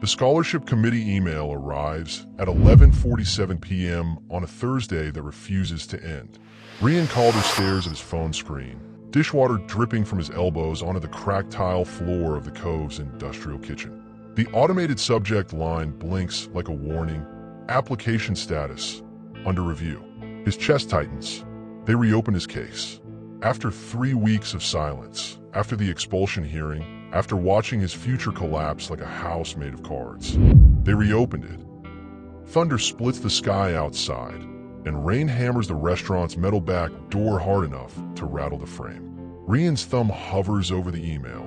The scholarship committee email arrives at 11:47 p.m. on a Thursday that refuses to end. Rian Calder stares at his phone screen, dishwater dripping from his elbows onto the cracked tile floor of the Cove's industrial kitchen. The automated subject line blinks like a warning. Application status, under review. His chest tightens. They reopen his case. After 3 weeks of silence, after the expulsion hearing, after watching his future collapse like a house made of cards, they reopened it. Thunder splits the sky outside, and rain hammers the restaurant's metal back door hard enough to rattle the frame. Rian's thumb hovers over the email,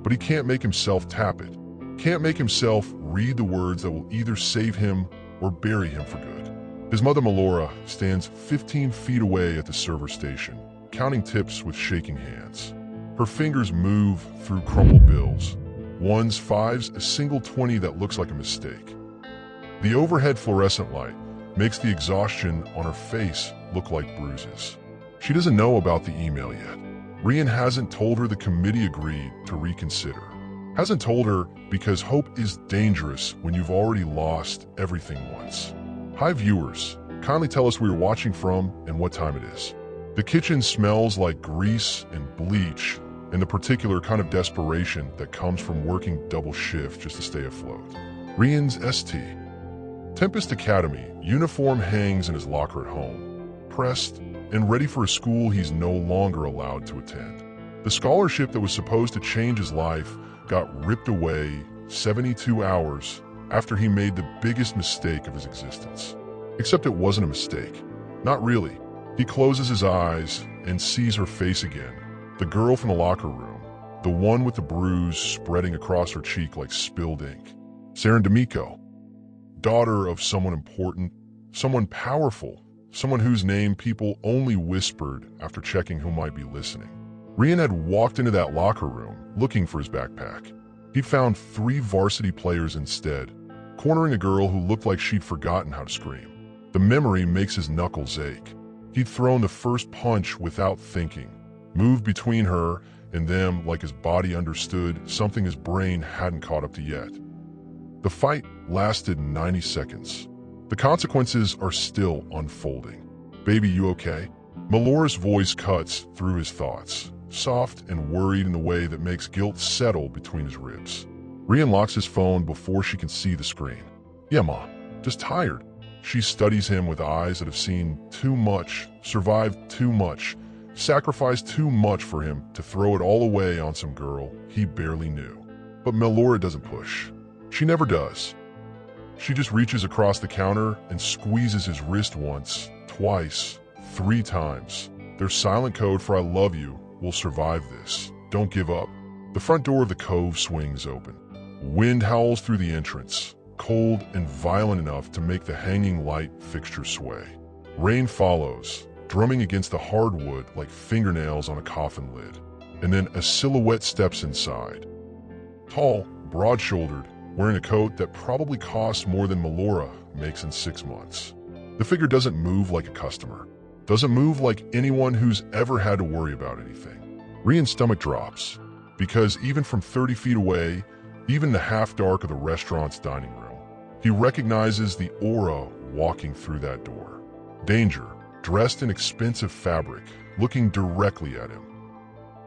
but he can't make himself tap it. Can't make himself read the words that will either save him or bury him for good. His mother Melora stands 15 feet away at the server station, counting tips with shaking hands. Her fingers move through crumpled bills. Ones, fives, a single 20 that looks like a mistake. The overhead fluorescent light makes the exhaustion on her face look like bruises. She doesn't know about the email yet. Rian hasn't told her the committee agreed to reconsider. Hasn't told her because hope is dangerous when you've already lost everything once. Hi viewers, kindly tell us where you're watching from and what time it is. The kitchen smells like grease and bleach and the particular kind of desperation that comes from working double shift just to stay afloat. Rian's ST. Tempest Academy uniform hangs in his locker at home, pressed and ready for a school he's no longer allowed to attend. The scholarship that was supposed to change his life got ripped away 72 hours after he made the biggest mistake of his existence. Except it wasn't a mistake. Not really. He closes his eyes and sees her face again. The girl from the locker room. The one with the bruise spreading across her cheek like spilled ink. Saren D'Amico. Daughter of someone important, someone powerful, someone whose name people only whispered after checking who might be listening. Rian had walked into that locker room looking for his backpack. He'd found 3 varsity players instead, cornering a girl who looked like she'd forgotten how to scream. The memory makes his knuckles ache. He'd thrown the first punch without thinking, moved between her and them like his body understood something his brain hadn't caught up to yet. The fight lasted 90 seconds. The consequences are still unfolding. Baby, you okay? Melora's voice cuts through his thoughts, soft and worried in the way that makes guilt settle between his ribs. Rian locks his phone before she can see the screen. Yeah, Mom, just tired. She studies him with eyes that have seen too much, survived too much, sacrificed too much for him to throw it all away on some girl he barely knew. But Melora doesn't push. She never does. She just reaches across the counter and squeezes his wrist once, twice, 3 times. Their silent code for I love you will survive this. Don't give up. The front door of the Cove swings open. Wind howls through the entrance, cold and violent enough to make the hanging light fixture sway. Rain follows, drumming against the hardwood like fingernails on a coffin lid. And then a silhouette steps inside. Tall, broad-shouldered, wearing a coat that probably costs more than Melora makes in 6 months. The figure doesn't move like a customer. Doesn't move like anyone who's ever had to worry about anything. Rian's stomach drops, because even from 30 feet away, even the half-dark of the restaurant's dining room, he recognizes the aura walking through that door. Danger, dressed in expensive fabric, looking directly at him.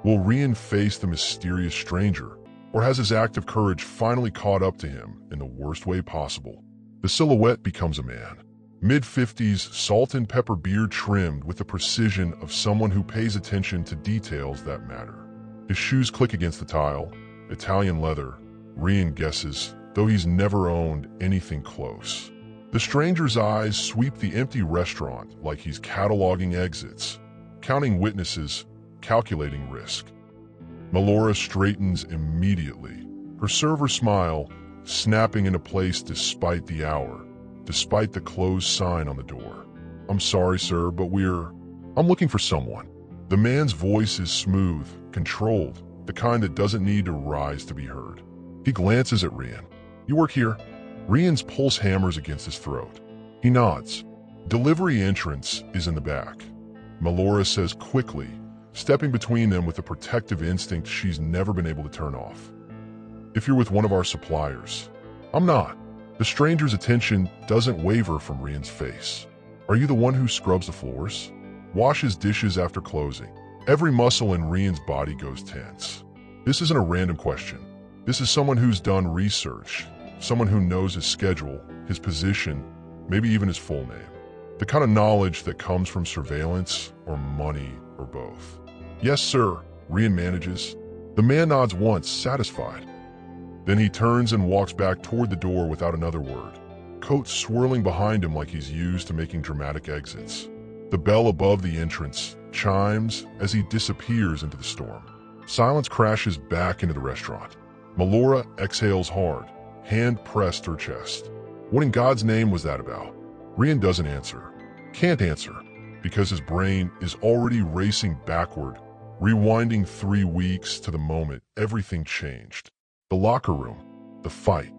Will Rian face the mysterious stranger, or has his act of courage finally caught up to him in the worst way possible? The silhouette becomes a man. Mid-50s, salt and pepper beard trimmed with the precision of someone who pays attention to details that matter. His shoes click against the tile, Italian leather, Rian guesses, though he's never owned anything close. The stranger's eyes sweep the empty restaurant like he's cataloging exits, counting witnesses, calculating risk. Melora straightens immediately, her server smile snapping into place despite the hour, despite the closed sign on the door. I'm sorry, sir, but I'm looking for someone. The man's voice is smooth, controlled, the kind that doesn't need to rise to be heard. He glances at Rian. You work here? Rian's pulse hammers against his throat. He nods. Delivery entrance is in the back. Melora says quickly, stepping between them with a protective instinct she's never been able to turn off. If you're with one of our suppliers, I'm not. The stranger's attention doesn't waver from Rian's face. Are you the one who scrubs the floors? Washes dishes after closing? Every muscle in Rian's body goes tense. This isn't a random question. This is someone who's done research, someone who knows his schedule, his position, maybe even his full name. The kind of knowledge that comes from surveillance or money or both. Yes, sir, Rian manages. The man nods once, satisfied. Then he turns and walks back toward the door without another word, coat swirling behind him like he's used to making dramatic exits. The bell above the entrance chimes as he disappears into the storm. Silence crashes back into the restaurant. Melora exhales hard, hand pressed to her chest. What in God's name was that about? Rian doesn't answer. Can't answer, because his brain is already racing backward, rewinding 3 weeks to the moment everything changed. The locker room, the fight.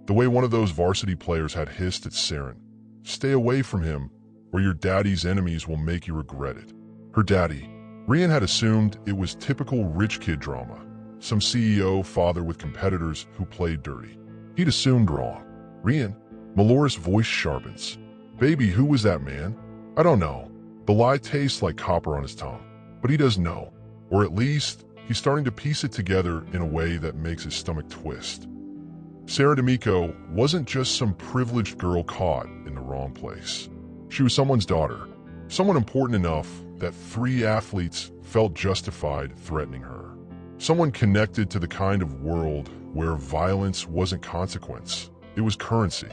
The way one of those varsity players had hissed at Saren, "Stay away from him, or your daddy's enemies will make you regret it." Her daddy. Rian had assumed it was typical rich kid drama, some CEO father with competitors who played dirty. He'd assumed wrong. Rian, Melora's voice sharpens. "Baby, who was that man?" "I don't know." The lie tastes like copper on his tongue, but he does know, or at least he's starting to piece it together in a way that makes his stomach twist. Sarah D'Amico wasn't just some privileged girl caught in the wrong place. She was someone's daughter, someone important enough that 3 athletes felt justified threatening her. Someone connected to the kind of world where violence wasn't consequence, it was currency.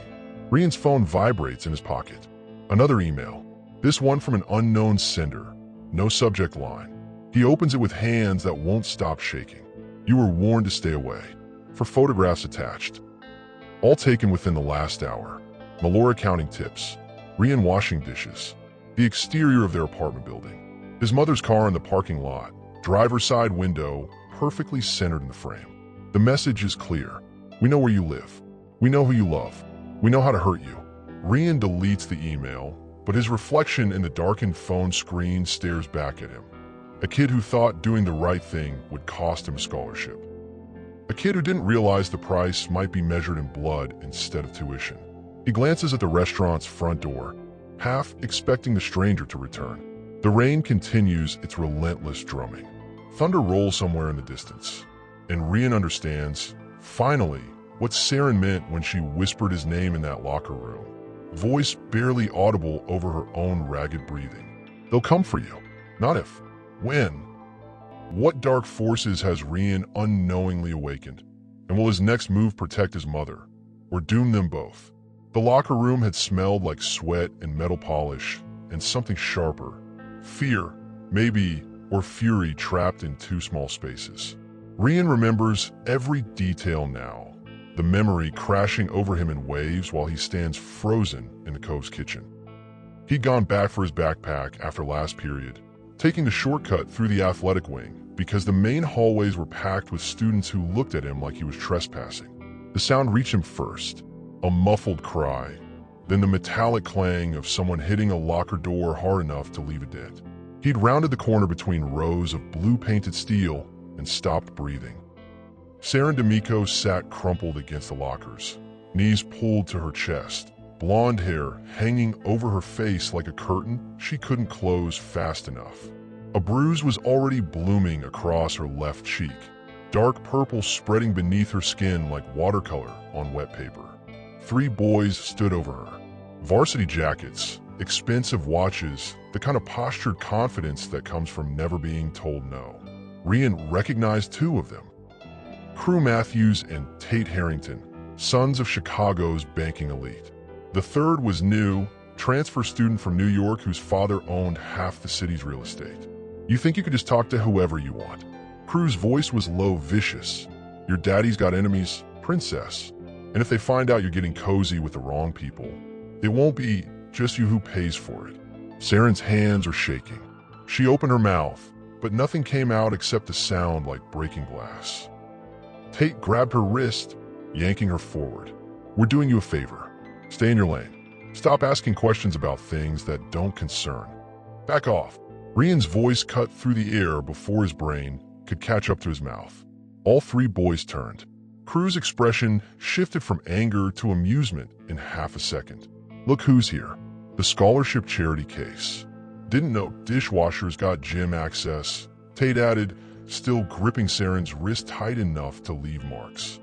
Rian's phone vibrates in his pocket. Another email, this one from an unknown sender, no subject line. He opens it with hands that won't stop shaking. "You were warned to stay away." For photographs attached. All taken within the last hour. Melora counting tips. Rian washing dishes. The exterior of their apartment building. His mother's car in the parking lot. Driver's side window, perfectly centered in the frame. The message is clear. "We know where you live. We know who you love. We know how to hurt you." Rian deletes the email, but his reflection in the darkened phone screen stares back at him. A kid who thought doing the right thing would cost him a scholarship. A kid who didn't realize the price might be measured in blood instead of tuition. He glances at the restaurant's front door, half expecting the stranger to return. The rain continues its relentless drumming. Thunder rolls somewhere in the distance, and Rian understands, finally, what Saren meant when she whispered his name in that locker room, voice barely audible over her own ragged breathing. They'll come for you. Not if. When? What dark forces has Rian unknowingly awakened? And will his next move protect his mother, or doom them both? The locker room had smelled like sweat and metal polish, and something sharper. Fear, maybe, or fury trapped in 2 small spaces. Rian remembers every detail now, the memory crashing over him in waves while he stands frozen in the Cove's kitchen. He'd gone back for his backpack after last period, taking the shortcut through the athletic wing because the main hallways were packed with students who looked at him like he was trespassing. The sound reached him first, a muffled cry, then the metallic clang of someone hitting a locker door hard enough to leave a dent. He'd rounded the corner between rows of blue-painted steel and stopped breathing. Saren D'Amico sat crumpled against the lockers, knees pulled to her chest, blonde hair hanging over her face like a curtain she couldn't close fast enough. A bruise was already blooming across her left cheek, dark purple spreading beneath her skin like watercolor on wet paper. 3 boys stood over her. Varsity jackets, expensive watches, the kind of postured confidence that comes from never being told no. Rian recognized 2 of them. Crew Matthews and Tate Harrington, sons of Chicago's banking elite. The third was new, transfer student from New York whose father owned half the city's real estate. "You think you could just talk to whoever you want?" Crew's voice was low, vicious. "Your daddy's got enemies, princess. And if they find out you're getting cozy with the wrong people, it won't be just you who pays for it." Saren's hands are shaking. She opened her mouth, but nothing came out except a sound like breaking glass. Tate grabbed her wrist, yanking her forward. "We're doing you a favor. Stay in your lane. Stop asking questions about things that don't concern. Back off." Rian's voice cut through the air before his brain could catch up to his mouth. All 3 boys turned. Crew's expression shifted from anger to amusement in half a second. Look who's here. The scholarship charity case. Didn't know dishwashers got gym access. Tate added, still gripping Saren's wrist tight enough to leave marks.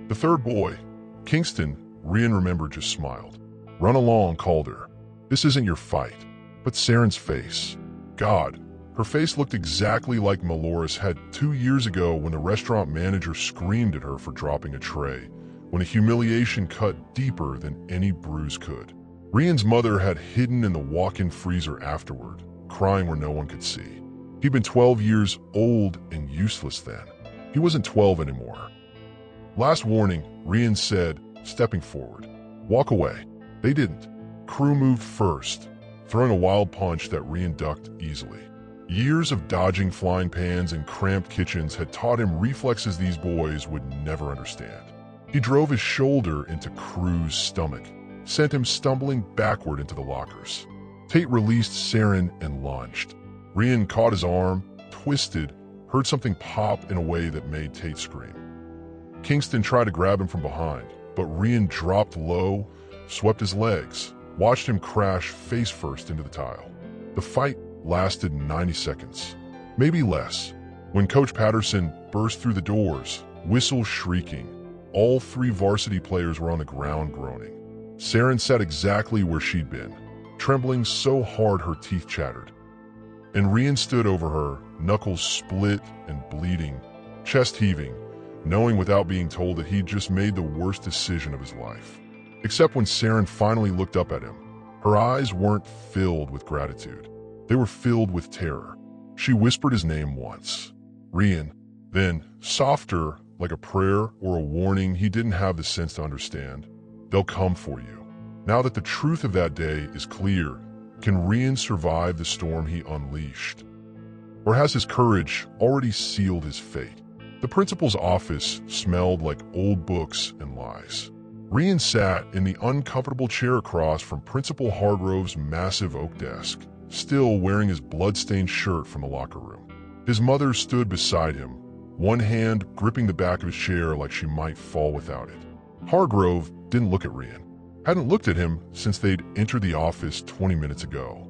The third boy, Kingston, Rian remembered, just smiled. Run along, Calder. This isn't your fight. But Saren's face. God, her face looked exactly like Maloris had 2 years ago when the restaurant manager screamed at her for dropping a tray, when a humiliation cut deeper than any bruise could. Rian's mother had hidden in the walk-in freezer afterward, crying where no one could see. He'd been 12 years old and useless then. He wasn't 12 anymore. Last warning, Rian said, stepping forward. Walk away. They didn't. Crew moved first, throwing a wild punch that Rian ducked easily. Years of dodging flying pans and cramped kitchens had taught him reflexes these boys would never understand. He drove his shoulder into Crew's stomach, sent him stumbling backward into the lockers. Tate released Saren and lunged. Rian caught his arm, twisted, heard something pop in a way that made Tate scream. Kingston tried to grab him from behind, but Rian dropped low, swept his legs, watched him crash face first into the tile. The fight lasted 90 seconds, maybe less, when Coach Patterson burst through the doors, whistle shrieking. All 3 varsity players were on the ground groaning. Saren sat exactly where she'd been, trembling so hard her teeth chattered. And Rian stood over her, knuckles split and bleeding, chest heaving, knowing without being told that he'd just made the worst decision of his life. Except when Saren finally looked up at him. Her eyes weren't filled with gratitude. They were filled with terror. She whispered his name once. Rian. Then, softer, like a prayer or a warning he didn't have the sense to understand. They'll come for you. Now that the truth of that day is clear, can Rian survive the storm he unleashed? Or has his courage already sealed his fate? The principal's office smelled like old books and lies. Rian sat in the uncomfortable chair across from Principal Hargrove's massive oak desk, still wearing his blood-stained shirt from the locker room. His mother stood beside him, one hand gripping the back of his chair like she might fall without it. Hargrove didn't look at Rian, hadn't looked at him since they'd entered the office 20 minutes ago.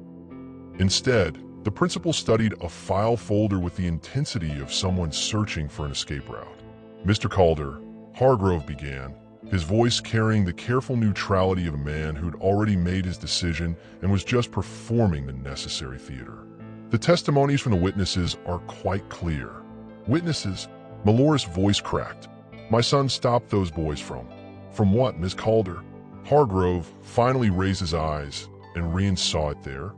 Instead, the principal studied a file folder with the intensity of someone searching for an escape route. Mr. Calder, Hargrove began, his voice carrying the careful neutrality of a man who'd already made his decision and was just performing the necessary theater. The testimonies from the witnesses are quite clear. Witnesses, Maloris' voice cracked. My son stopped those boys from what, Miss Calder? Hargrove finally raised his eyes, and Rian saw it there.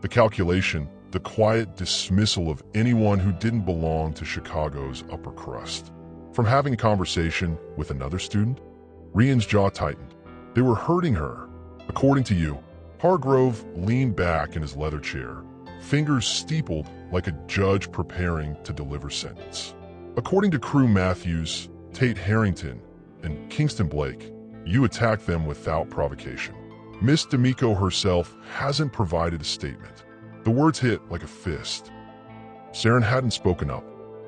The calculation, the quiet dismissal of anyone who didn't belong to Chicago's upper crust. From having a conversation with another student, Rian's jaw tightened. They were hurting her. According to you, Hargrove leaned back in his leather chair, fingers steepled like a judge preparing to deliver sentence. According to Crew Matthews, Tate Harrington, and Kingston Blake, you attacked them without provocation. Miss D'Amico herself hasn't provided a statement. The words hit like a fist. Saren hadn't spoken up.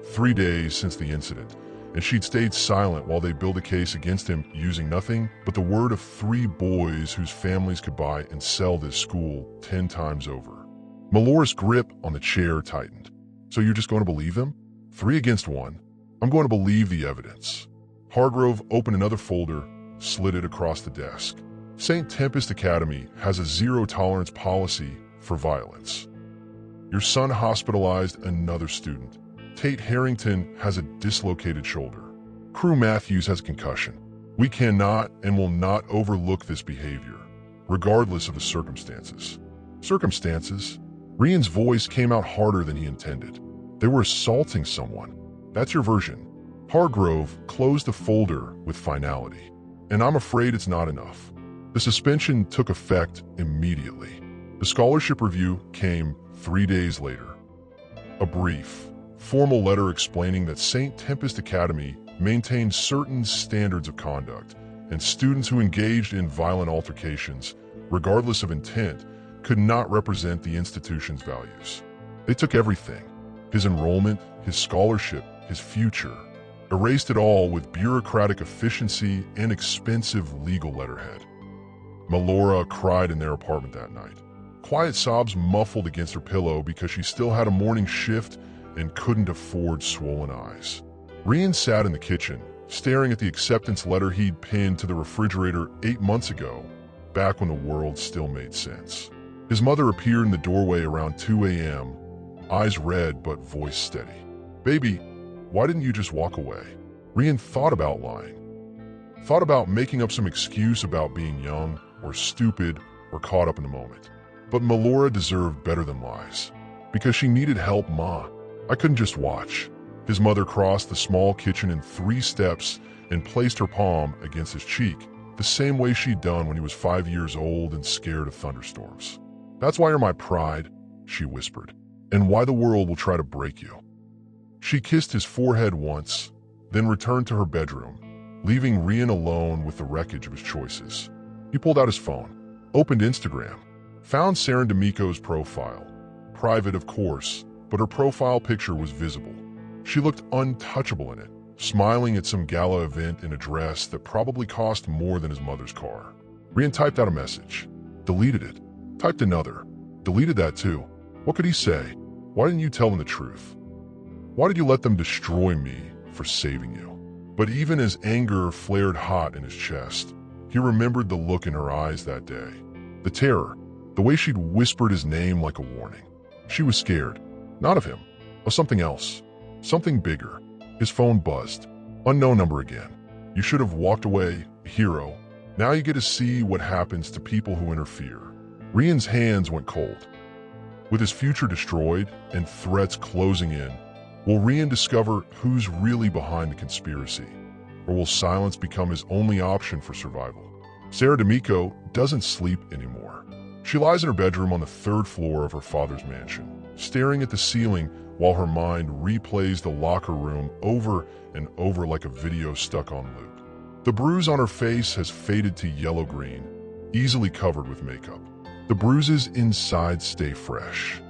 3 days since the incident, and she'd stayed silent while they built a case against him using nothing but the word of 3 boys whose families could buy and sell this school 10 times over. Maloris' grip on the chair tightened. So you're just going to believe them? 3 against 1. I'm going to believe the evidence. Hargrove opened another folder, slid it across the desk. St. Tempest Academy has a zero-tolerance policy for violence. Your son hospitalized another student. Tate Harrington has a dislocated shoulder. Crew Matthews has a concussion. We cannot and will not overlook this behavior, regardless of the circumstances. Circumstances? Rian's voice came out harder than he intended. They were assaulting someone. That's your version. Hargrove closed the folder with finality. And I'm afraid it's not enough. The suspension took effect immediately. The scholarship review came 3 days later. A brief, formal letter explaining that St. Tempest Academy maintained certain standards of conduct, and students who engaged in violent altercations, regardless of intent, could not represent the institution's values. They took everything: his enrollment, his scholarship, his future. erased it all with bureaucratic efficiency and expensive legal letterhead. Melora cried in their apartment that night. Quiet sobs muffled against her pillow because she still had a morning shift and couldn't afford swollen eyes. Rian sat in the kitchen, staring at the acceptance letter he'd pinned to the refrigerator 8 months ago, back when the world still made sense. His mother appeared in the doorway around 2 a.m., eyes red but voice steady. "Baby, why didn't you just walk away?" Rian thought about lying. Thought about making up some excuse about being young or stupid or caught up in the moment. But Melora deserved better than lies. Because she needed help, Ma. I couldn't just watch. His mother crossed the small kitchen in 3 steps and placed her palm against his cheek, the same way she'd done when he was 5 years old and scared of thunderstorms. "That's why you're my pride," she whispered, "and why the world will try to break you." She kissed his forehead once, then returned to her bedroom, leaving Rian alone with the wreckage of his choices. He pulled out his phone, opened Instagram, found Saren D'Amico's profile. Private, of course, but her profile picture was visible. She looked untouchable in it, smiling at some gala event in a dress that probably cost more than his mother's car. Rian typed out a message, deleted it, typed another, deleted that too. What could he say? Why didn't you tell them the truth? Why did you let them destroy me for saving you? But even as anger flared hot in his chest, he remembered the look in her eyes that day. The terror, the way she'd whispered his name like a warning. She was scared, not of him, of something else, something bigger. His phone buzzed. Unknown number again. "You should have walked away, hero. Now you get to see what happens to people who interfere." Rian's hands went cold. With his future destroyed and threats closing in, will Rian discover who's really behind the conspiracy? Or will silence become his only option for survival? Saren D'Amico doesn't sleep anymore. She lies in her bedroom on the 3rd floor of her father's mansion, staring at the ceiling while her mind replays the locker room over and over like a video stuck on loop. The bruise on her face has faded to yellow-green, easily covered with makeup. The bruises inside stay fresh.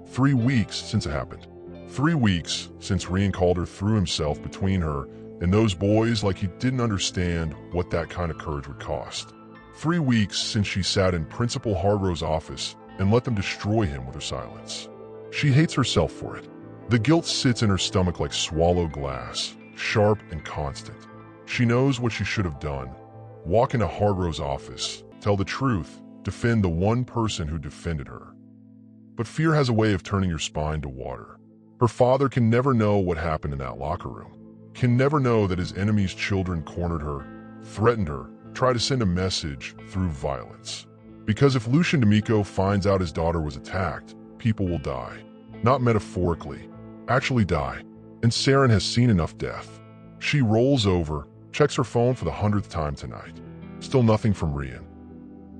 3 weeks since it happened. 3 weeks since Rian Calder threw himself between her and those boys like he didn't understand what that kind of courage would cost. 3 weeks since she sat in Principal Hardrow's office and let them destroy him with her silence. She hates herself for it. The guilt sits in her stomach like swallowed glass, sharp and constant. She knows what she should have done. Walk into Hardrow's office, tell the truth, defend the one person who defended her. But fear has a way of turning your spine to water. Her father can never know what happened in that locker room. Can never know that his enemy's children cornered her, threatened her, tried to send a message through violence. Because if Lucien D'Amico finds out his daughter was attacked, people will die. Not metaphorically, actually die. And Saren has seen enough death. She rolls over, checks her phone for the 100th time tonight. Still nothing from Rian.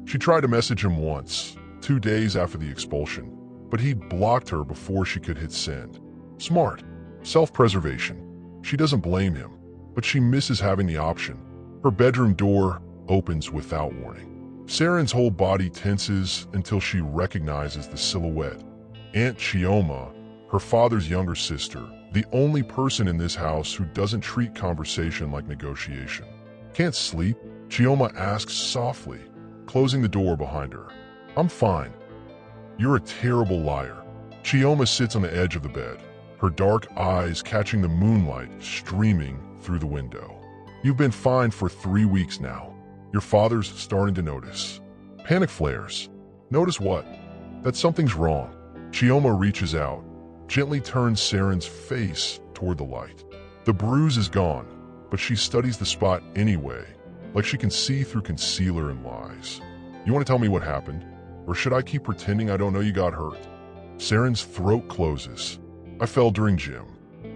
She tried to message him once, 2 days after the expulsion, but he'd blocked her before she could hit send. Smart. Self-preservation. She doesn't blame him, but she misses having the option. Her bedroom door opens without warning. Saren's whole body tenses until she recognizes the silhouette. Aunt Chioma, her father's younger sister, the only person in this house who doesn't treat conversation like negotiation. "Can't sleep?" Chioma asks softly, closing the door behind her. "I'm fine." "You're a terrible liar." Chioma sits on the edge of the bed, her dark eyes catching the moonlight streaming through the window. "You've been fine for 3 weeks now. Your father's starting to notice." Panic flares. Notice what? That something's wrong. Chioma reaches out, gently turns Saren's face toward the light. The bruise is gone, but she studies the spot anyway, like she can see through concealer and lies. "You want to tell me what happened? Or should I keep pretending I don't know you got hurt?" Saren's throat closes. "I fell during gym."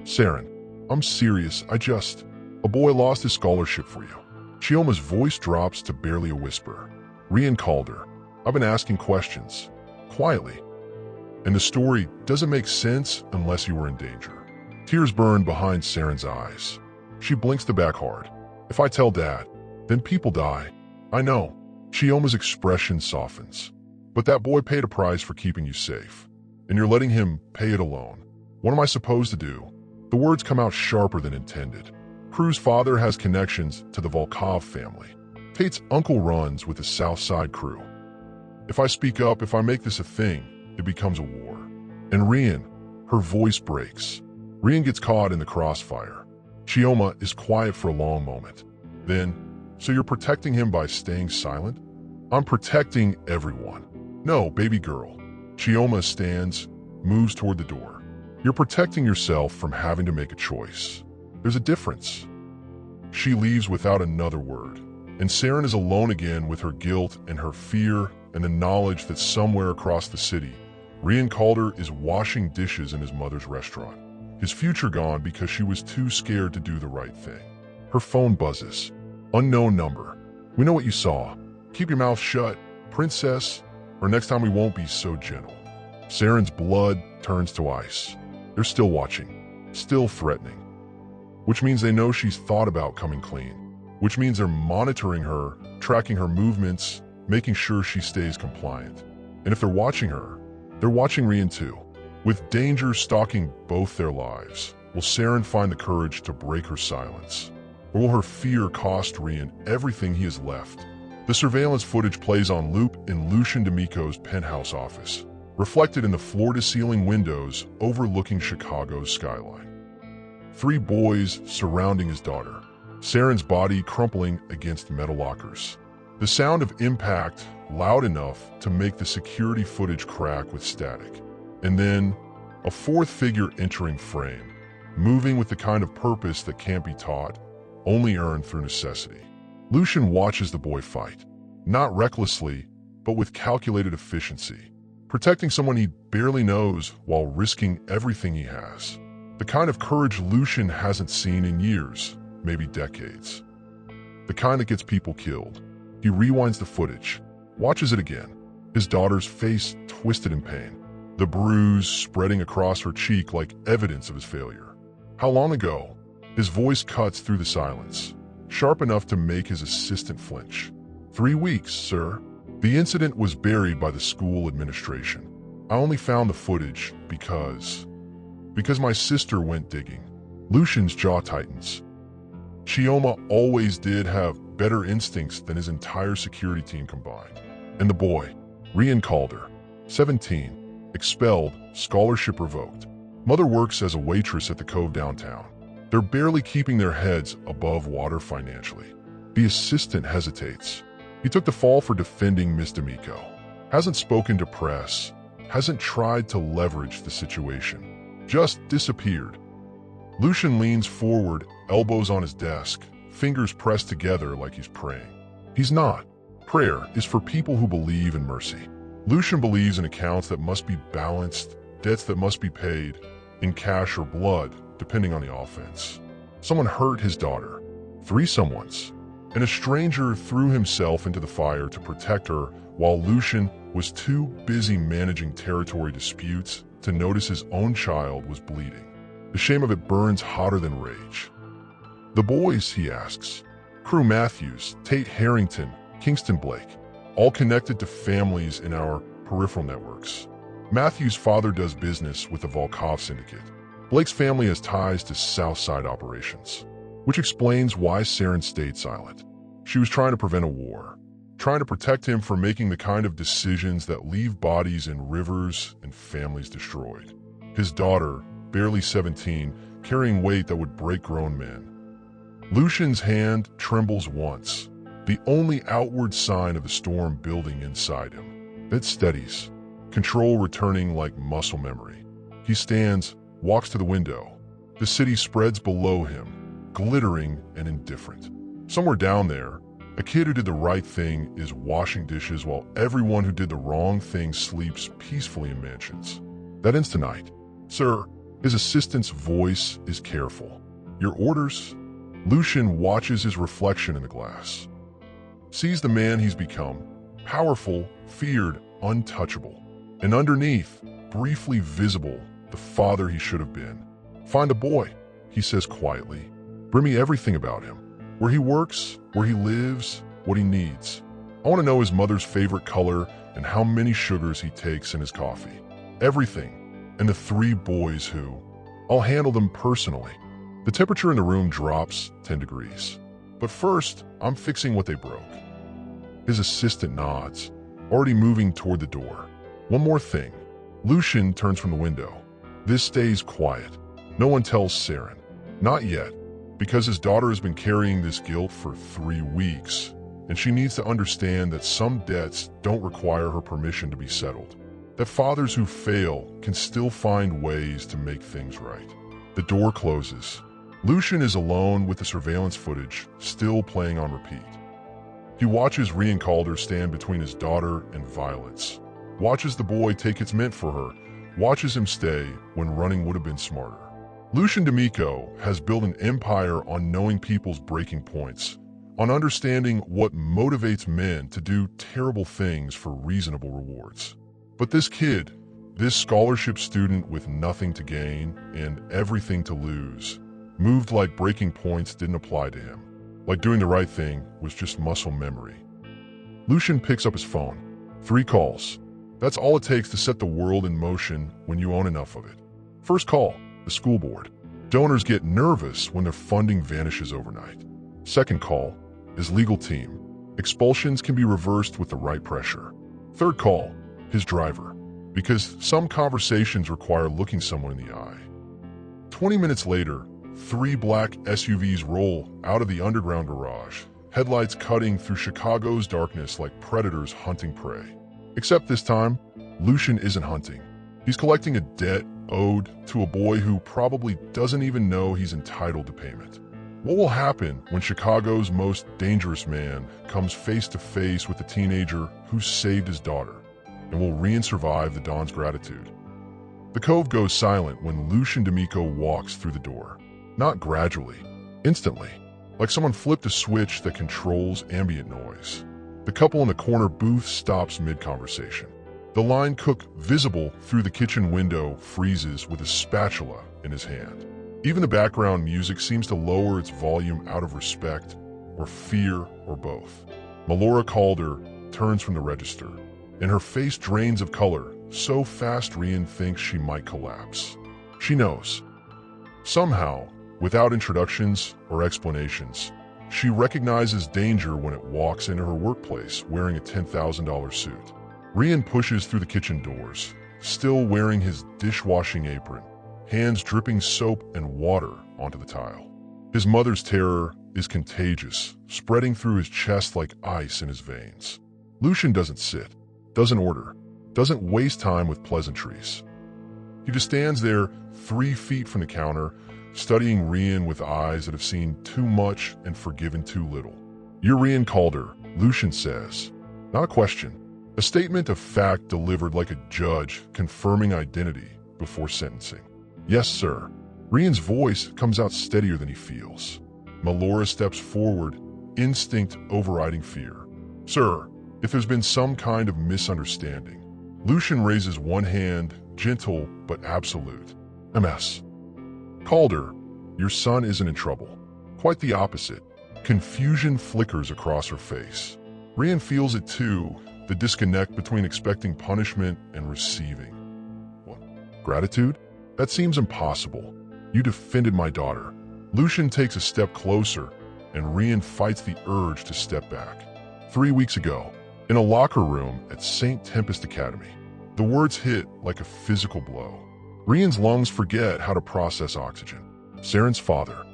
"Saren, I'm serious. A boy lost his scholarship for you." Chioma's voice drops to barely a whisper. "Rian Calder, I've been asking questions. Quietly. And the story doesn't make sense unless you were in danger." Tears burn behind Saren's eyes. She blinks the back hard. "If I tell Dad, then people die." "I know." Chioma's expression softens. "But that boy paid a price for keeping you safe. And you're letting him pay it alone. What am I supposed to do?" The words come out sharper than intended. Crew's father has connections to the Volkov family. Tate's uncle runs with the South Side crew. If I speak up, if I make this a thing, it becomes a war. And Rian, her voice breaks. Rian gets caught in the crossfire. Chioma is quiet for a long moment. Then, so you're protecting him by staying silent? I'm protecting everyone. No, baby girl. Chioma stands, moves toward the door. You're protecting yourself from having to make a choice. There's a difference. She leaves without another word, and Saren is alone again with her guilt and her fear and the knowledge that somewhere across the city, Rian Calder is washing dishes in his mother's restaurant. His future gone because she was too scared to do the right thing. Her phone buzzes. Unknown number. We know what you saw. Keep your mouth shut, princess, or next time we won't be so gentle. Saren's blood turns to ice. They're still watching, still threatening. Which means they know she's thought about coming clean. Which means they're monitoring her, tracking her movements, making sure she stays compliant. And if they're watching her, they're watching Rian too. With danger stalking both their lives, will Saren find the courage to break her silence? Or will her fear cost Rian everything he has left? The surveillance footage plays on loop in Lucian D'Amico's penthouse office, reflected in the floor-to-ceiling windows overlooking Chicago's skyline. 3 boys surrounding his daughter, Saren's body crumpling against metal lockers. The sound of impact loud enough to make the security footage crack with static. And then, a 4th figure entering frame, moving with the kind of purpose that can't be taught, only earned through necessity. Lucian watches the boy fight, not recklessly, but with calculated efficiency, protecting someone he barely knows while risking everything he has. The kind of courage Lucian hasn't seen in years, maybe decades. The kind that gets people killed. He rewinds the footage, watches it again, his daughter's face twisted in pain, the bruise spreading across her cheek like evidence of his failure. How long ago? His voice cuts through the silence, sharp enough to make his assistant flinch. 3 weeks, sir. The incident was buried by the school administration. I only found the footage because my sister went digging. Lucian's jaw tightens. Chioma always did have better instincts than his entire security team combined. And the boy, Rian Calder, 17, expelled, scholarship revoked. Mother works as a waitress at the Cove downtown. They're barely keeping their heads above water financially. The assistant hesitates. He took the fall for defending Miss D'Amico. Hasn't spoken to press. Hasn't tried to leverage the situation. Just disappeared. Lucian leans forward, elbows on his desk, fingers pressed together like he's praying. He's not. Prayer is for people who believe in mercy. Lucian believes in accounts that must be balanced, debts that must be paid, in cash or blood, depending on the offense. Someone hurt his daughter. 3 someones. And a stranger threw himself into the fire to protect her while Lucian was too busy managing territory disputes to notice his own child was bleeding. The shame of it burns hotter than rage. The boys, he asks. Crew Matthews, Tate Harrington, Kingston Blake, all connected to families in our peripheral networks. Matthews' father does business with the Volkov syndicate. Blake's family has ties to Southside operations, which explains why Saren stayed silent. She was trying to prevent a war, trying to protect him from making the kind of decisions that leave bodies in rivers and families destroyed. His daughter, barely 17, carrying weight that would break grown men. Lucian's hand trembles once, the only outward sign of the storm building inside him. It steadies, control returning like muscle memory. He stands, walks to the window. The city spreads below him, glittering and indifferent. Somewhere down there, a kid who did the right thing is washing dishes while everyone who did the wrong thing sleeps peacefully in mansions. That ends tonight. Sir, his assistant's voice is careful. Your orders? Lucian watches his reflection in the glass. Sees the man he's become, powerful, feared, untouchable. And underneath, briefly visible, the father he should have been. Find a boy, he says quietly. Bring me everything about him. Where he works, where he lives, what he needs. I want to know his mother's favorite color and how many sugars he takes in his coffee. Everything. And the 3 boys who, I'll handle them personally. The temperature in the room drops 10 degrees. But first, I'm fixing what they broke. His assistant nods, already moving toward the door. One more thing. Lucian turns from the window. This stays quiet. No one tells Saren. Not yet, because his daughter has been carrying this guilt for 3 weeks, and she needs to understand that some debts don't require her permission to be settled. That fathers who fail can still find ways to make things right. The door closes. Lucian is alone with the surveillance footage still playing on repeat. He watches Rian Calder stand between his daughter and violence. Watches the boy take what's meant for her. Watches him stay when running would have been smarter. Lucian D'Amico has built an empire on knowing people's breaking points, on understanding what motivates men to do terrible things for reasonable rewards. But this kid, this scholarship student with nothing to gain and everything to lose, moved like breaking points didn't apply to him, like doing the right thing was just muscle memory. Lucian picks up his phone. 3 calls. That's all it takes to set the world in motion when you own enough of it. First call, the school board. Donors get nervous when their funding vanishes overnight. Second call, his legal team. Expulsions can be reversed with the right pressure. Third call, his driver, because some conversations require looking someone in the eye. 20 minutes later, 3 black SUVs roll out of the underground garage, headlights cutting through Chicago's darkness like predators hunting prey. Except this time, Lucian isn't hunting. He's collecting a debt owed to a boy who probably doesn't even know he's entitled to payment. What will happen when Chicago's most dangerous man comes face to face with the teenager who saved his daughter? And will Rian survive the Don's gratitude? The cove goes silent when Lucian D'Amico walks through the door. Not gradually, instantly, like someone flipped a switch that controls ambient noise. The couple in the corner booth stops mid-conversation. The line cook, visible through the kitchen window, freezes with a spatula in his hand. Even the background music seems to lower its volume out of respect, or fear, or both. Melora Calder turns from the register, and her face drains of color so fast Rian thinks she might collapse. She knows. Somehow, without introductions or explanations, she recognizes danger when it walks into her workplace wearing a $10,000 suit. Rian pushes through the kitchen doors, still wearing his dishwashing apron, hands dripping soap and water onto the tile. His mother's terror is contagious, spreading through his chest like ice in his veins. Lucian doesn't sit, doesn't order, doesn't waste time with pleasantries. He just stands there 3 feet from the counter, studying Rian with eyes that have seen too much and forgiven too little. "You're Rian Calder," Lucian says. Not a question. A statement of fact delivered like a judge confirming identity before sentencing. "Yes, sir." Rian's voice comes out steadier than he feels. Melora steps forward, instinct overriding fear. "Sir, if there's been some kind of misunderstanding." Lucian raises one hand, gentle but absolute. "MS. Calder, your son isn't in trouble." Quite the opposite. Confusion flickers across her face. Rian feels it too, the disconnect between expecting punishment and receiving. What? Gratitude? That seems impossible. You defended my daughter. Lucian takes a step closer, and Rian fights the urge to step back. 3 weeks ago, in a locker room at St. Tempest Academy, the words hit like a physical blow. Rian's lungs forget how to process oxygen. Saren's father.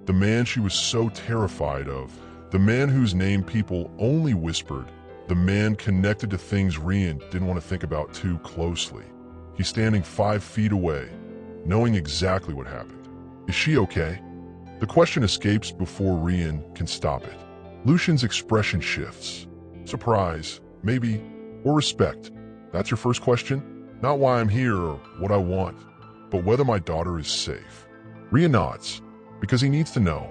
The man she was so terrified of, the man whose name people only whispered, the man connected to things Rian didn't want to think about too closely. He's standing 5 feet away, knowing exactly what happened. Is she okay? The question escapes before Rian can stop it. Lucian's expression shifts. Surprise, maybe, or respect. That's your first question? Not why I'm here or what I want, but whether my daughter is safe. Rian nods, because he needs to know.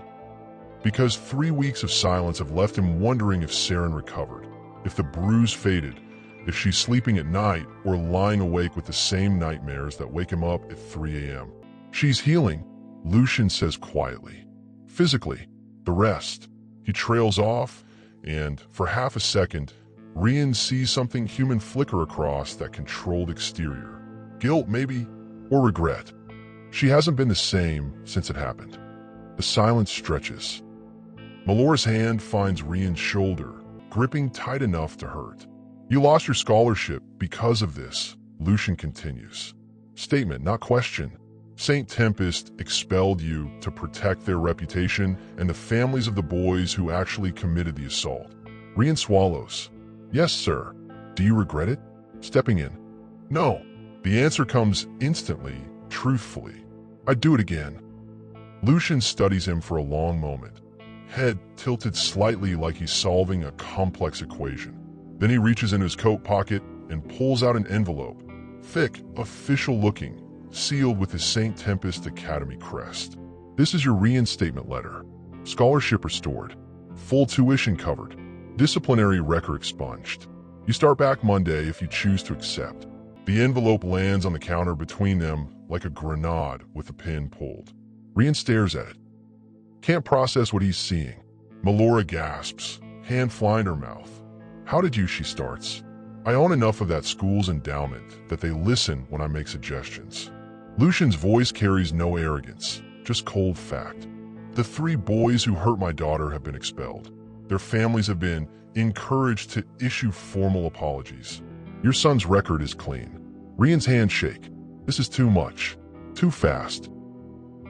Because 3 weeks of silence have left him wondering if Saren recovered, if the bruise faded, if she's sleeping at night or lying awake with the same nightmares that wake him up at 3 a.m. She's healing, Lucian says quietly. Physically, the rest. He trails off, and for half a second, Rian sees something human flicker across that controlled exterior. Guilt, maybe, or regret. She hasn't been the same since it happened. The silence stretches. Melora's hand finds Rian's shoulder, gripping tight enough to hurt. You lost your scholarship because of this, Lucian continues. Statement, not question. St. Tempest expelled you to protect their reputation and the families of the boys who actually committed the assault. Rian swallows. Yes, sir. Do you regret it? Stepping in. No. The answer comes instantly, truthfully. I'd do it again. Lucian studies him for a long moment, head tilted slightly like he's solving a complex equation. Then he reaches into his coat pocket and pulls out an envelope, thick, official-looking, sealed with his St. Tempest Academy crest. This is your reinstatement letter. Scholarship restored. Full tuition covered. Disciplinary record expunged. You start back Monday if you choose to accept. The envelope lands on the counter between them like a grenade with the pin pulled. Rian stares at it. Can't process what he's seeing. Melora gasps, hand flying her mouth. How did you, she starts. I own enough of that school's endowment that they listen when I make suggestions. Lucian's voice carries no arrogance, just cold fact. The 3 boys who hurt my daughter have been expelled. Their families have been encouraged to issue formal apologies. Your son's record is clean. Rian's hands shake. This is too much. Too fast.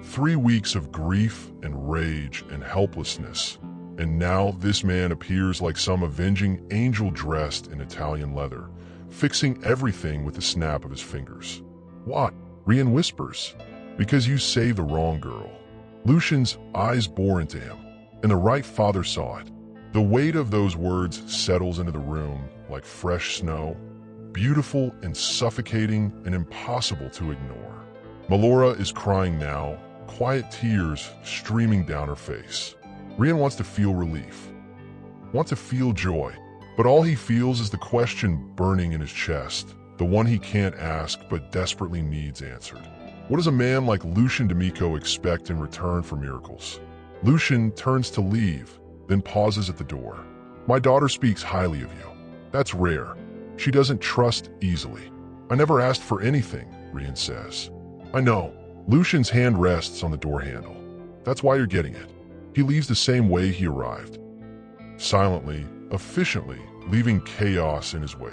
3 weeks of grief and rage and helplessness. And now this man appears like some avenging angel dressed in Italian leather, fixing everything with a snap of his fingers. What? Rian whispers. Because you saved the wrong girl. Lucian's eyes bore into him, and the right father saw it. The weight of those words settles into the room like fresh snow, beautiful and suffocating and impossible to ignore. Melora is crying now, quiet tears streaming down her face. Rian wants to feel relief, wants to feel joy, but all he feels is the question burning in his chest, the one he can't ask but desperately needs answered. What does a man like Lucian D'Amico expect in return for miracles? Lucian turns to leave, then pauses at the door. My daughter speaks highly of you. That's rare. She doesn't trust easily. I never asked for anything, Rian says. I know. Lucian's hand rests on the door handle. That's why you're getting it. He leaves the same way he arrived. Silently, efficiently, leaving chaos in his wake.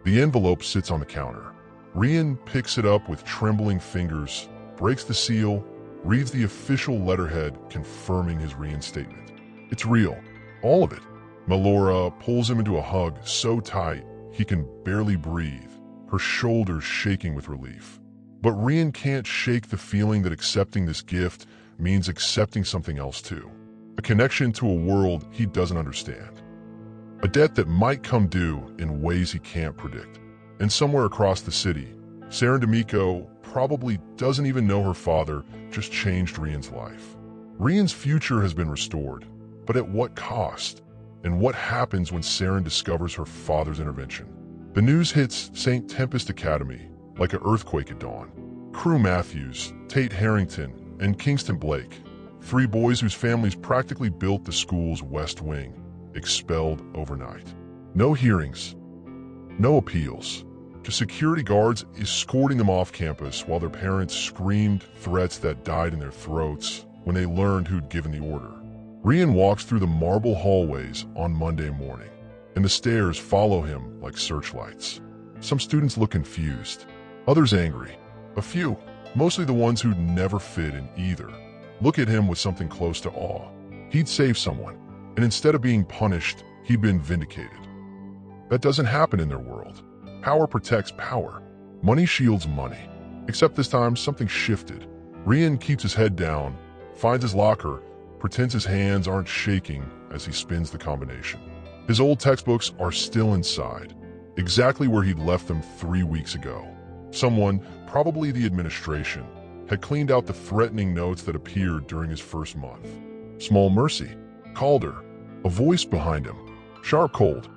The envelope sits on the counter. Rian picks it up with trembling fingers, breaks the seal, reads the official letterhead confirming his reinstatement. It's real. All of it. Melora pulls him into a hug so tight he can barely breathe, her shoulders shaking with relief. But Rian can't shake the feeling that accepting this gift means accepting something else too. A connection to a world he doesn't understand. A debt that might come due in ways he can't predict. And somewhere across the city, Saren D'Amico probably doesn't even know her father just changed Rian's life. Rian's future has been restored, but at what cost? And what happens when Saren discovers her father's intervention? The news hits St. Tempest Academy like an earthquake at dawn. Crew Matthews, Tate Harrington, and Kingston Blake, 3 boys whose families practically built the school's West Wing, expelled overnight. No hearings, no appeals, just security guards escorting them off campus while their parents screamed threats that died in their throats when they learned who'd given the order. Rian walks through the marble hallways on Monday morning, and the stairs follow him like searchlights. Some students look confused, others angry. A few, mostly the ones who'd never fit in either, look at him with something close to awe. He'd saved someone, and instead of being punished, he'd been vindicated. That doesn't happen in their world. Power protects power. Money shields money. Except this time, something shifted. Rian keeps his head down, finds his locker, pretends his hands aren't shaking as he spins the combination. His old textbooks are still inside, exactly where he'd left them 3 weeks ago. Someone, probably the administration, had cleaned out the threatening notes that appeared during his first month. Small mercy. Calder. A voice behind him. Sharp cold.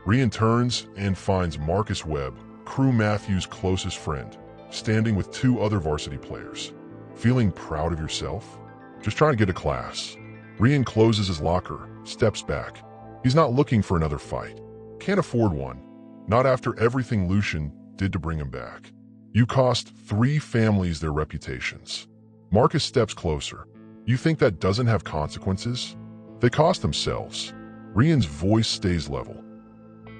Rian turns and finds Marcus Webb, Crew Matthews' closest friend, standing with 2 other varsity players. Feeling proud of yourself? Just trying to get a class. Rian closes his locker, steps back. He's not looking for another fight. Can't afford one. Not after everything Lucian did to bring him back. You cost 3 families their reputations. Marcus steps closer. You think that doesn't have consequences? They cost themselves. Rian's voice stays level.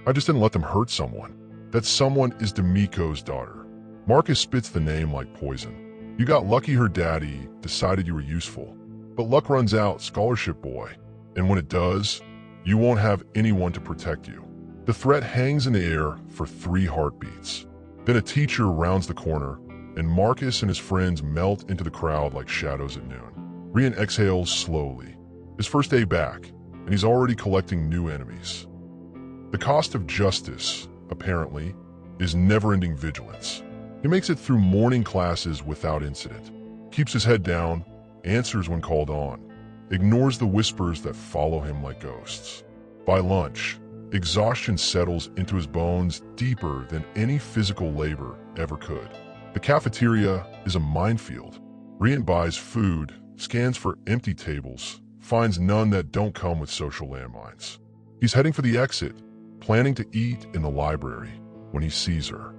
I just didn't let them hurt someone. That someone is D'Amico's daughter. Marcus spits the name like poison. You got lucky her daddy decided you were useful. But luck runs out, scholarship boy. And when it does, you won't have anyone to protect you. The threat hangs in the air for 3 heartbeats. Then a teacher rounds the corner, and Marcus and his friends melt into the crowd like shadows at noon. Rian exhales slowly. His first day back, and he's already collecting new enemies. The cost of justice, apparently, is never-ending vigilance. He makes it through morning classes without incident, keeps his head down, answers when called on, ignores the whispers that follow him like ghosts. By lunch, exhaustion settles into his bones deeper than any physical labor ever could. The cafeteria is a minefield. Rian buys food, scans for empty tables, finds none that don't come with social landmines. He's heading for the exit, planning to eat in the library, when he sees her.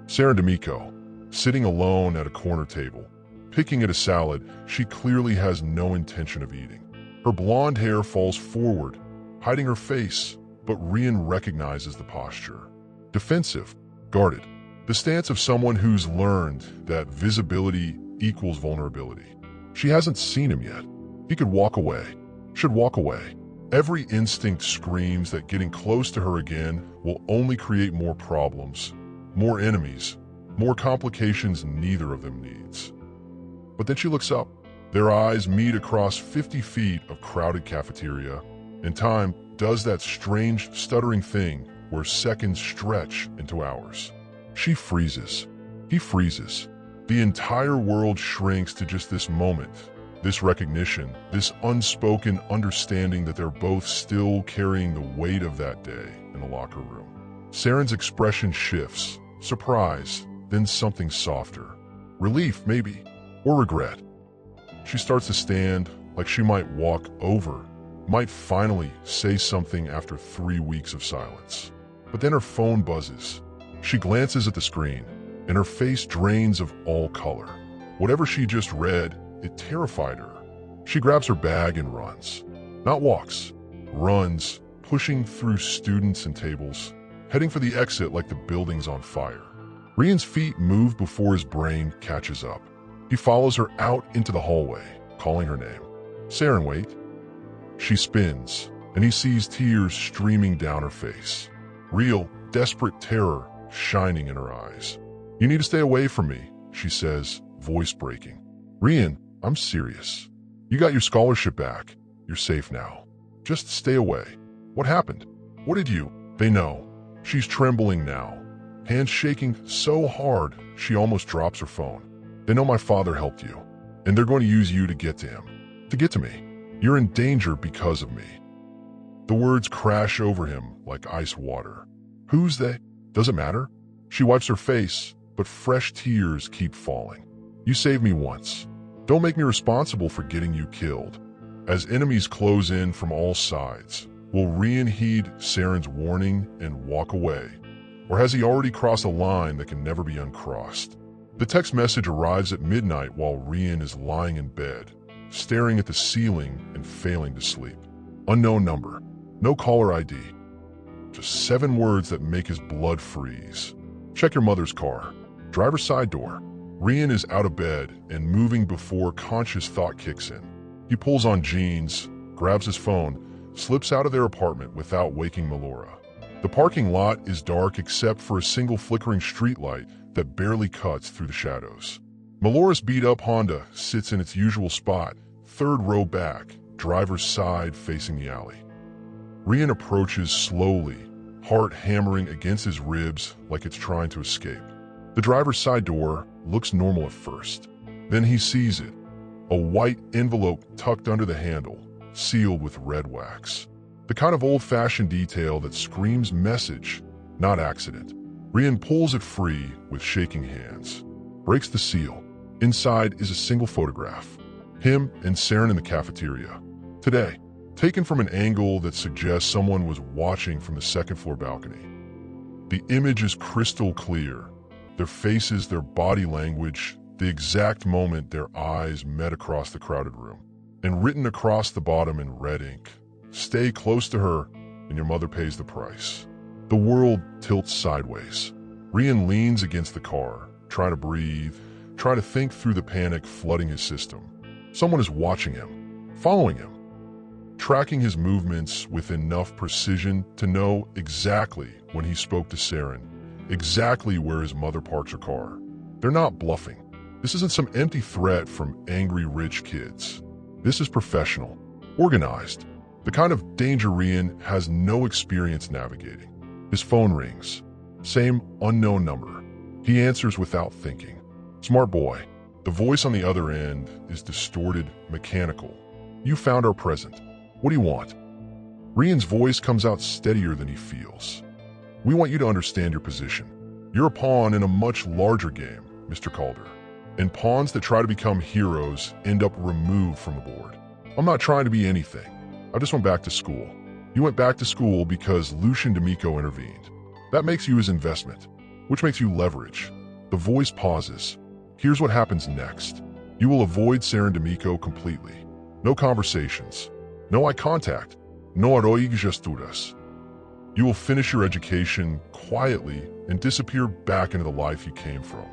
Sarah D'Amico, sitting alone at a corner table, picking at a salad she clearly has no intention of eating. Her blonde hair falls forward, hiding her face, but Rian recognizes the posture. Defensive, guarded. The stance of someone who's learned that visibility equals vulnerability. She hasn't seen him yet. He could walk away, should walk away. Every instinct screams that getting close to her again will only create more problems, more enemies, more complications neither of them needs. But then she looks up. Their eyes meet across 50 feet of crowded cafeteria, and time does that strange, stuttering thing where seconds stretch into hours. She freezes. He freezes. The entire world shrinks to just this moment, this recognition, this unspoken understanding that they're both still carrying the weight of that day in the locker room. Saren's expression shifts, surprise, then something softer. Relief, maybe, or regret. She starts to stand like she might walk over, might finally say something after 3 weeks of silence. But then her phone buzzes. She glances at the screen, and her face drains of all color. Whatever she just read, it terrified her. She grabs her bag and runs. Not walks, runs, pushing through students and tables, heading for the exit like the building's on fire. Rian's feet move before his brain catches up. He follows her out into the hallway, calling her name. Saren, wait. She spins, and he sees tears streaming down her face. Real, desperate terror shining in her eyes. You need to stay away from me, she says, voice breaking. Rian, I'm serious. You got your scholarship back. You're safe now. Just stay away. What happened? What did you? They know. She's trembling now, hands shaking so hard she almost drops her phone. They know my father helped you, and they're going to use you to get to him. To get to me. You're in danger because of me. The words crash over him like ice water. Who's they? Does it matter? She wipes her face, but fresh tears keep falling. You saved me once. Don't make me responsible for getting you killed. As enemies close in from all sides, will Rian heed Saren's warning and walk away? Or has he already crossed a line that can never be uncrossed? The text message arrives at midnight while Rian is lying in bed, staring at the ceiling and failing to sleep. Unknown number. No caller ID. Just 7 words that make his blood freeze. Check your mother's car. Driver's side door. Rian is out of bed and moving before conscious thought kicks in. He pulls on jeans, grabs his phone, slips out of their apartment without waking Melora. The parking lot is dark except for a single flickering streetlight that barely cuts through the shadows. Melora's beat-up Honda sits in its usual spot, 3rd row back, driver's side facing the alley. Rian approaches slowly, heart hammering against his ribs like it's trying to escape. The driver's side door looks normal at first. Then he sees it, a white envelope tucked under the handle, sealed with red wax. The kind of old-fashioned detail that screams message, not accident. Rian pulls it free with shaking hands, breaks the seal. Inside is a single photograph. Him and Saren in the cafeteria. Today, taken from an angle that suggests someone was watching from the 2nd floor balcony. The image is crystal clear. Their faces, their body language, the exact moment their eyes met across the crowded room. and written across the bottom in red ink, "Stay close to her, and your mother pays the price." The world tilts sideways. Rian leans against the car, trying to breathe, trying to think through the panic flooding his system. Someone is watching him, following him, tracking his movements with enough precision to know exactly when he spoke to Saren, exactly where his mother parks her car. They're not bluffing. This isn't some empty threat from angry rich kids. This is professional, organized, the kind of danger Rian has no experience navigating. His phone rings. Same unknown number. He answers without thinking. Smart boy. The voice on the other end is distorted, mechanical. "You found our present. What do you want?" Rian's voice comes out steadier than he feels. "We want you to understand your position. You're a pawn in a much larger game, Mr. Calder. And pawns that try to become heroes end up removed from the board. I'm not trying to be anything. I just went back to school. You went back to school because Lucian D'Amico intervened. That makes you his investment, which makes you leverage." The voice pauses. "Here's what happens next. You will avoid Saren D'Amico completely. No conversations. No eye contact. No heroic gesturas. You will finish your education quietly and disappear back into the life you came from."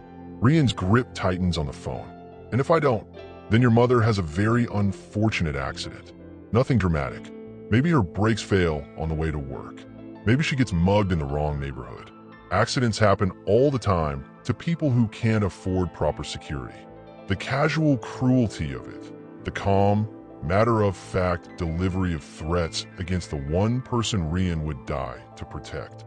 Rian's grip tightens on the phone. "And if I don't, then your mother has a very unfortunate accident. Nothing dramatic. Maybe her brakes fail on the way to work. Maybe she gets mugged in the wrong neighborhood. Accidents happen all the time to people who can't afford proper security. The casual cruelty of it, the calm, matter-of-fact delivery of threats against the one person Rian would die to protect,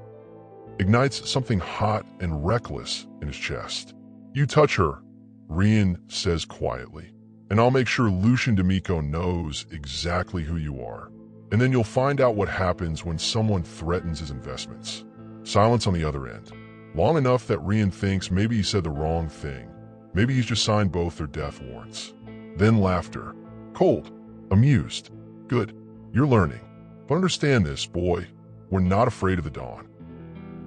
ignites something hot and reckless in his chest. "You touch her," Rian says quietly, "and I'll make sure Lucian D'Amico knows exactly who you are. And then you'll find out what happens when someone threatens his investments." Silence on the other end. Long enough that Rian thinks maybe he said the wrong thing. Maybe he's just signed both their death warrants. Then laughter. Cold. Amused. "Good. You're learning. But understand this, boy. We're not afraid of the dawn.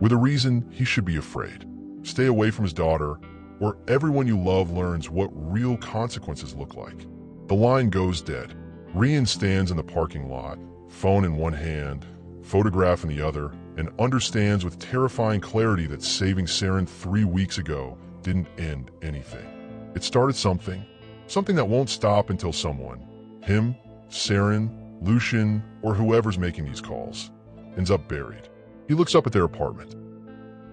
We're the reason he should be afraid. Stay away from his daughter, or everyone you love learns what real consequences look like." The line goes dead. Rian stands in the parking lot, phone in one hand, photograph in the other, and understands with terrifying clarity that saving Saren 3 weeks ago didn't end anything. It started something that won't stop until someone, him, Saren, Lucian, or whoever's making these calls, ends up buried. He looks up at their apartment.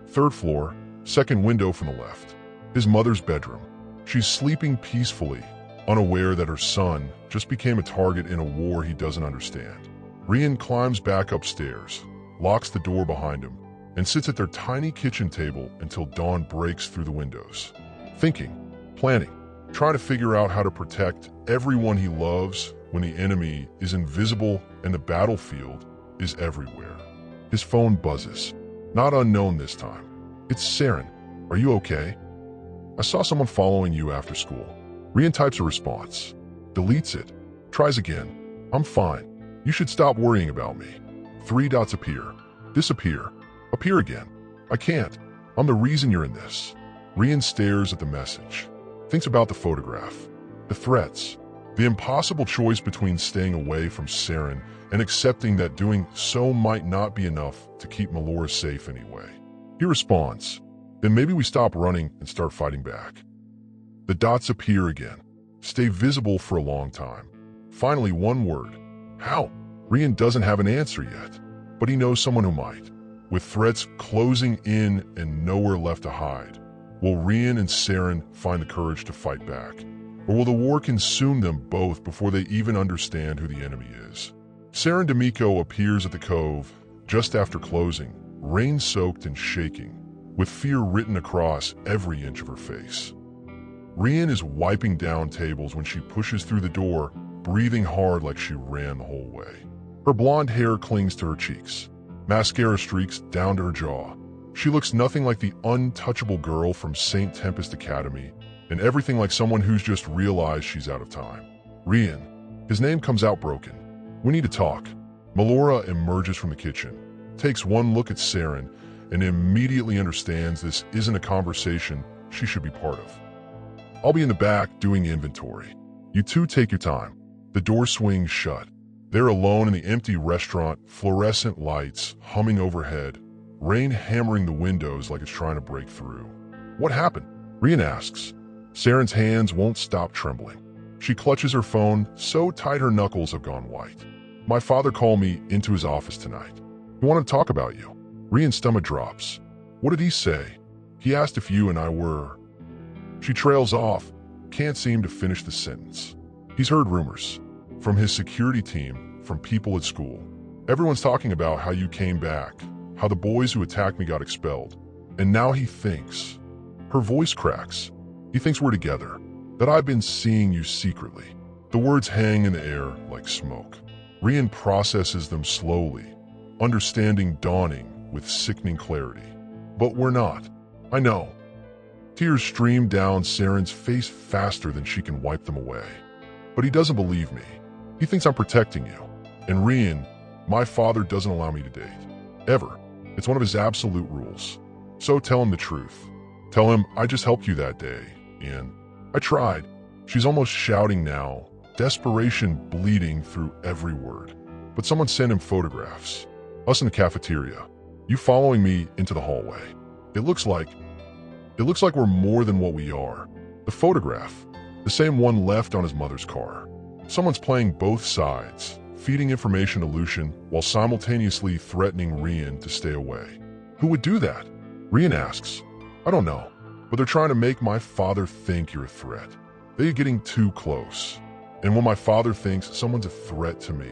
3rd floor, 2nd window from the left. His mother's bedroom. She's sleeping peacefully, unaware that her son just became a target in a war he doesn't understand. Rian climbs back upstairs, locks the door behind him, and sits at their tiny kitchen table until dawn breaks through the windows. Thinking, planning, trying to figure out how to protect everyone he loves when the enemy is invisible and the battlefield is everywhere. His phone buzzes. Not unknown this time. "It's Saren. Are you okay? I saw someone following you after school." Rian types a response. Deletes it. Tries again. "I'm fine. You should stop worrying about me." 3 dots appear. Disappear. Appear again. "I can't. I'm the reason you're in this." Rian stares at the message. Thinks about the photograph. The threats. The impossible choice between staying away from Saren and accepting that doing so might not be enough to keep Melora safe anyway. He responds, "Then maybe we stop running and start fighting back." The dots appear again. Stay visible for a long time. Finally, one word. "How?" Rian doesn't have an answer yet, but he knows someone who might. With threats closing in and nowhere left to hide, will Rian and Saren find the courage to fight back? Or will the war consume them both before they even understand who the enemy is? Saren D'Amico appears at the cove just after closing, rain-soaked and shaking, with fear written across every inch of her face. Rian is wiping down tables when she pushes through the door, breathing hard like she ran the whole way. Her blonde hair clings to her cheeks. Mascara streaks down to her jaw. She looks nothing like the untouchable girl from St. Tempest Academy, and everything like someone who's just realized she's out of time. "Rian." His name comes out broken. "We need to talk." Melora emerges from the kitchen, takes one look at Saren, and immediately understands this isn't a conversation she should be part of. "I'll be in the back doing inventory. You two take your time." The door swings shut. They're alone in the empty restaurant, fluorescent lights humming overhead, rain hammering the windows like it's trying to break through. What happened? Rian asks. Saren's hands won't stop trembling. She clutches her phone so tight her knuckles have gone white. My father called me into his office tonight. He wanted to talk about you. Rian's stomach drops. What did he say? He asked if you and I were... She trails off, can't seem to finish the sentence. He's heard rumors. From his security team, from people at school. Everyone's talking about how you came back, how the boys who attacked me got expelled. And now he thinks... Her voice cracks. He thinks we're together, that I've been seeing you secretly. The words hang in the air like smoke. Rian processes them slowly, understanding dawning with sickening clarity. But we're not. I know. Tears stream down Saren's face faster than she can wipe them away. But he doesn't believe me. He thinks I'm protecting you. And Rian, my father doesn't allow me to date. Ever. It's one of his absolute rules. So tell him the truth. Tell him I just helped you that day, and I tried. She's almost shouting now, desperation bleeding through every word. But someone sent him photographs. Us in the cafeteria. You following me into the hallway. It looks like we're more than what we are. The photograph, the same one left on his mother's car. Someone's playing both sides, feeding information to Lucian while simultaneously threatening Rian to stay away. Who would do that? Rian asks. I don't know, but they're trying to make my father think you're a threat. They're getting too close. And when my father thinks someone's a threat to me,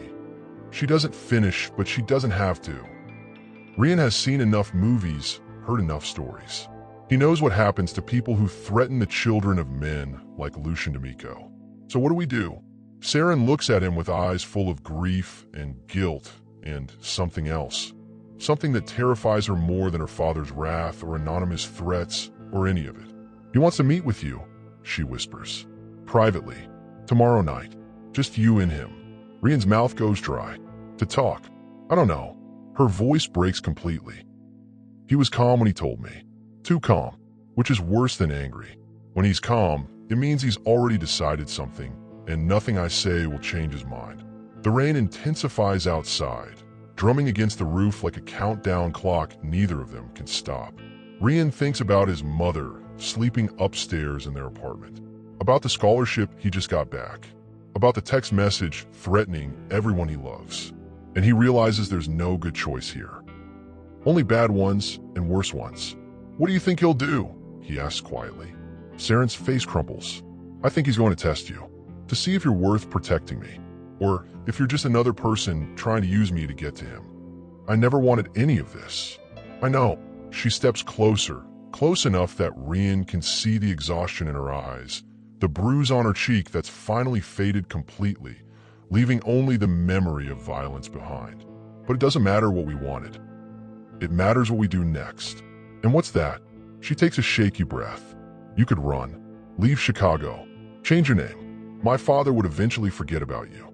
she doesn't finish, but she doesn't have to. Rian has seen enough movies, heard enough stories. He knows what happens to people who threaten the children of men like Lucian D'Amico. So what do? Saren looks at him with eyes full of grief and guilt and something else. Something that terrifies her more than her father's wrath or anonymous threats or any of it. He wants to meet with you, she whispers. Privately. Tomorrow night. Just you and him. Rian's mouth goes dry. To talk. I don't know. Her voice breaks completely. He was calm when he told me. Too calm, which is worse than angry. When he's calm, it means he's already decided something, and nothing I say will change his mind. The rain intensifies outside, drumming against the roof like a countdown clock neither of them can stop. Rian thinks about his mother sleeping upstairs in their apartment, about the scholarship he just got back, about the text message threatening everyone he loves. And he realizes there's no good choice here. Only bad ones and worse ones. What do you think he'll do? He asks quietly. Saren's face crumples. I think he's going to test you, to see if you're worth protecting me, or if you're just another person trying to use me to get to him. I never wanted any of this. I know. She steps closer, close enough that Rian can see the exhaustion in her eyes, the bruise on her cheek that's finally faded completely, leaving only the memory of violence behind. But it doesn't matter what we wanted. It matters what we do next. And what's that? She takes a shaky breath. You could run. Leave Chicago. Change your name. My father would eventually forget about you.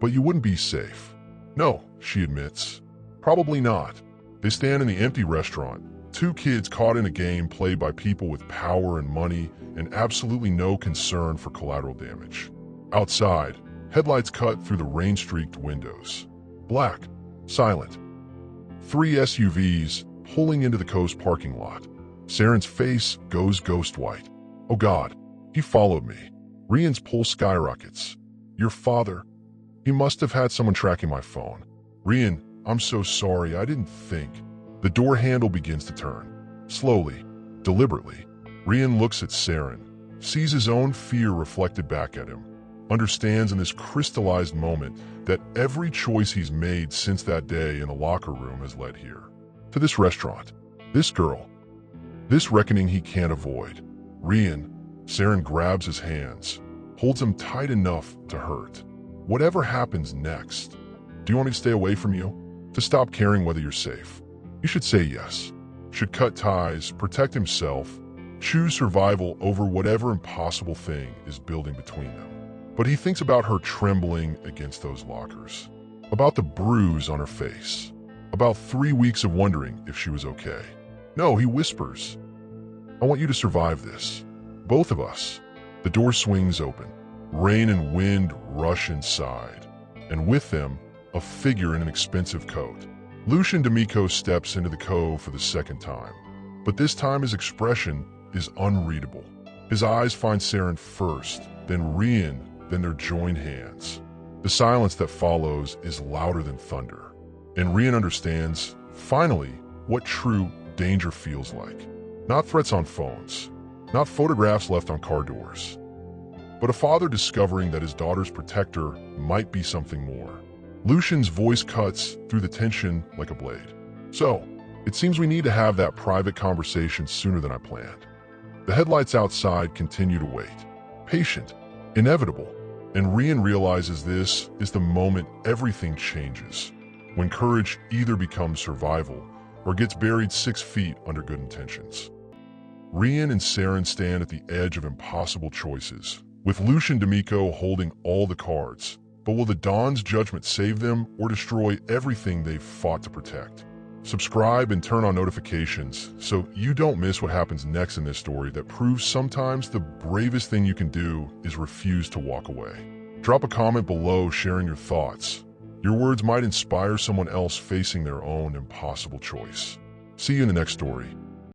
But you wouldn't be safe. No, she admits. Probably not. They stand in the empty restaurant. Two kids caught in a game played by people with power and money and absolutely no concern for collateral damage. Outside, headlights cut through the rain-streaked windows. Black. Silent. 3 SUVs pulling into the Coast parking lot. Saren's face goes ghost white. Oh God, he followed me. Rian's pulse skyrockets. Your father. He must have had someone tracking my phone. Rian, I'm so sorry, I didn't think. The door handle begins to turn. Slowly, deliberately. Rian looks at Saren, sees his own fear reflected back at him, understands in this crystallized moment that every choice he's made since that day in the locker room has led here. To this restaurant, this girl, this reckoning he can't avoid. Rian, Saren grabs his hands, holds him tight enough to hurt. Whatever happens next, do you want me to stay away from you? To stop caring whether you're safe? You should say yes. Should cut ties, protect himself, choose survival over whatever impossible thing is building between them. But he thinks about her trembling against those lockers, about the bruise on her face, about 3 weeks of wondering if she was okay. No, he whispers, I want you to survive this. Both of us. The door swings open. Rain and wind rush inside, and with them, a figure in an expensive coat. Lucian D'Amico steps into the cove for the second time, but this time his expression is unreadable. His eyes find Saren first, then Rian, then their joined hands. The silence that follows is louder than thunder, and Rian understands, finally, what true danger feels like. Not threats on phones, not photographs left on car doors, but a father discovering that his daughter's protector might be something more. Lucian's voice cuts through the tension like a blade. So, it seems we need to have that private conversation sooner than I planned. The headlights outside continue to wait. Patient, inevitable, and Rian realizes this is the moment everything changes, when courage either becomes survival or gets buried 6 feet under good intentions. Rian and Saren stand at the edge of impossible choices, with Lucian D'Amico holding all the cards. But will the Dawn's judgment save them or destroy everything they've fought to protect? Subscribe and turn on notifications so you don't miss what happens next in this story that proves sometimes the bravest thing you can do is refuse to walk away. Drop a comment below sharing your thoughts. Your words might inspire someone else facing their own impossible choice. See you in the next story.